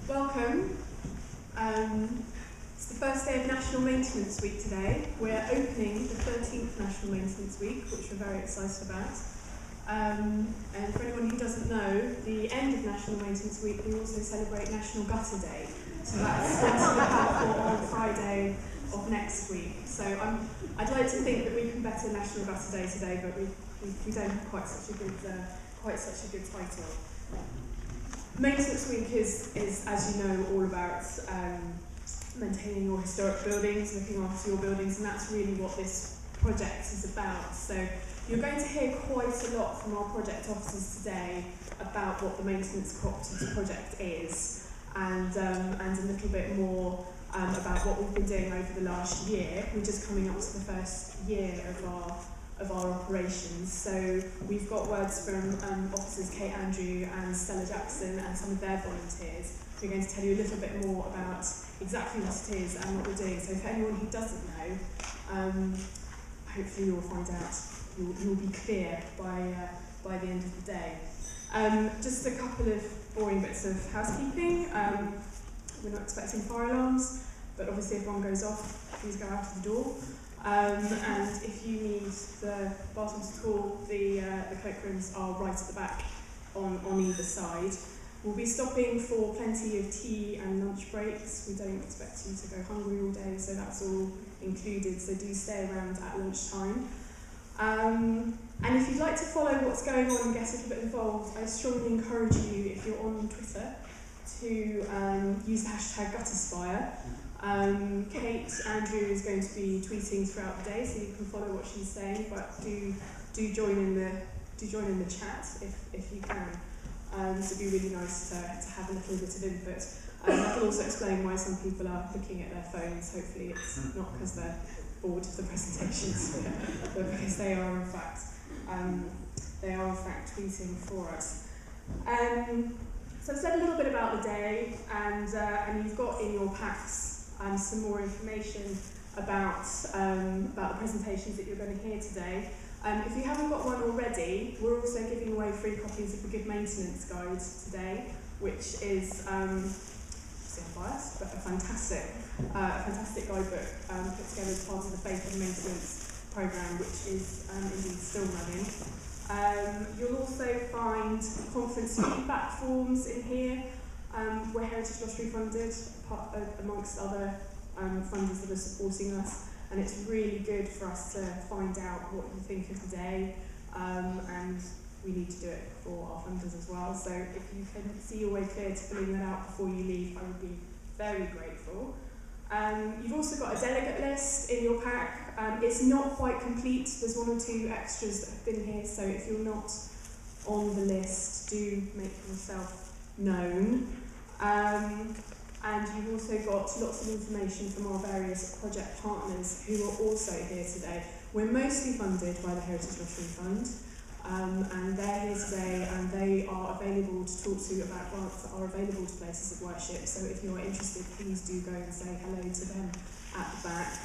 Welcome. It's the first day of National Maintenance Week today. We're opening the 13th National Maintenance Week, which we're very excited about. And for anyone who doesn't know, the end of National Maintenance Week, we also celebrate National Gutter Day. So that's going to look out for on Friday of next week. So I'd like to think that we can better National Gutter Day today, but we don't have quite such a good title. Maintenance Week is, as you know, all about maintaining your historic buildings, looking after your buildings, and that's really what this project is about. So you're going to hear quite a lot from our project officers today about what the Maintenance Cooperative project is, and a little bit more about what we've been doing over the last year. We're just coming up to the first year of our operations. So we've got words from officers Kate Andrew and Stella Jackson and some of their volunteers who are going to tell you a little bit more about exactly what it is and what we're doing. So for anyone who doesn't know, hopefully you'll find out, you'll be clear by the end of the day. Just a couple of boring bits of housekeeping. We're not expecting fire alarms, but obviously if one goes off, please go out of the door. And if you need the bathrooms at all, the cloakrooms are right at the back on either side. We'll be stopping for plenty of tea and lunch breaks. We don't expect you to go hungry all day, so that's all included, so do stay around at lunchtime. And if you'd like to follow what's going on and get a little bit involved, I strongly encourage you, if you're on Twitter, to use the hashtag #GutterSpire. Kate Andrew is going to be tweeting throughout the day, so you can follow what she's saying. But do join in the chat if you can. It'd be really nice to have a little bit of input. That'll also explain why some people are looking at their phones. Hopefully, it's not because they're bored of the presentations, but because they are in fact tweeting for us. So I've said a little bit about the day, and you've got in your packs some more information about the presentations that you're going to hear today. If you haven't got one already, we're also giving away free copies of the Good Maintenance Guide today, which is unbiased, but a fantastic guidebook put together as part of the Faith and Maintenance programme, which is indeed still running. You'll also find conference feedback forms in here. We're Heritage Lottery funded, amongst other funders that are supporting us, and it's really good for us to find out what you think of the day, and we need to do it for our funders as well. So if you can see your way clear to filling that out before you leave, I would be very grateful. You've also got a delegate list in your pack. It's not quite complete. There's one or two extras that have been here, so if you're not on the list, do make yourself known. And you've also got lots of information from our various project partners who are also here today. We're mostly funded by the Heritage Lottery Fund, and they're here today, and they are available to talk to you about grants that are available to places of worship. So if you're interested, please do go and say hello to them at the back.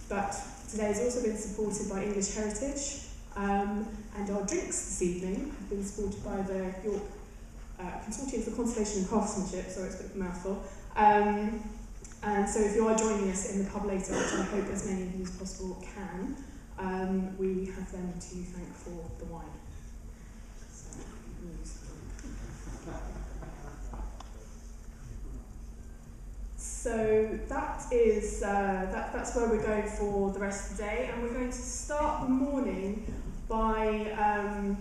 But today has also been supported by English Heritage, and our drinks this evening have been supported by the York Consortium for Conservation and Craftsmanship. Sorry, it's a bit of a mouthful. And so if you are joining us in the pub later, which I hope as many of you as possible can, we have them to thank for the wine. So that is that's where we're going for the rest of the day, and we're going to start the morning by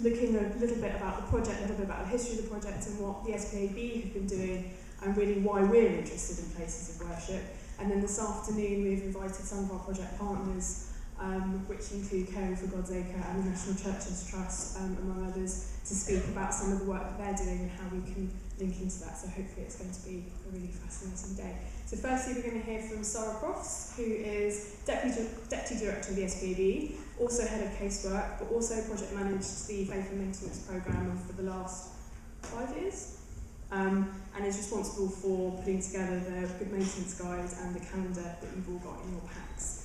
looking a little bit about the project, a little bit about the history of the project and what the SPAB have been doing, and really why we're interested in places of worship. And then this afternoon we've invited some of our project partners, which include Caring for God's Acre and the National Churches Trust, among others, to speak about some of the work that they're doing and how we can link into that. So hopefully it's going to be a really fascinating day. So firstly we're going to hear from Sarah Crofts, who is Deputy Director of the SPAB, also Head of Casework, but also project managed the Faith and Maintenance programme for the last 5 years. And is responsible for putting together the Good Maintenance Guide and the calendar that you've all got in your packs.